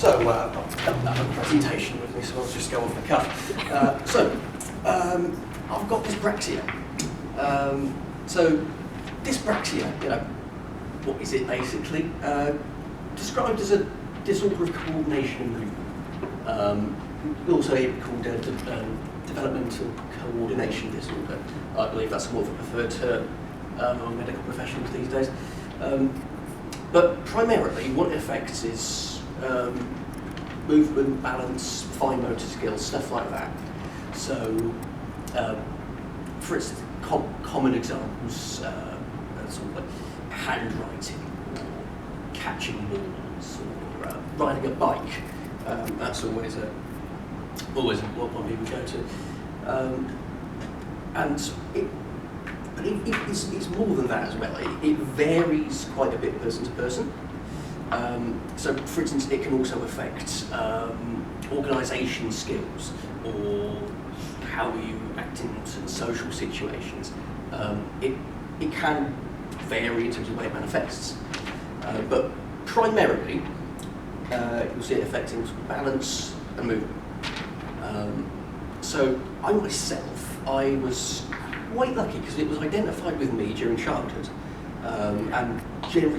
So I've done a presentation with me, so I'll just go off the cuff. I've got dyspraxia. So dyspraxia, what is it basically? Described as a disorder of coordination and movement. Also called developmental coordination disorder. I believe that's more of a preferred term among medical professionals these days. But primarily, what it affects is movement, balance, fine motor skills, stuff like that. So, for instance, common examples, sort of like handwriting, or catching balls, or riding a bike. That's always one we would go to. It's more than that as well. It varies quite a bit person to person. So, for instance, it can also affect organisation skills or how you act in certain social situations. It can vary in terms of the way it manifests, but primarily you'll see it affecting sort of balance and movement. So I myself, I was quite lucky because it was identified with me during childhood, and generally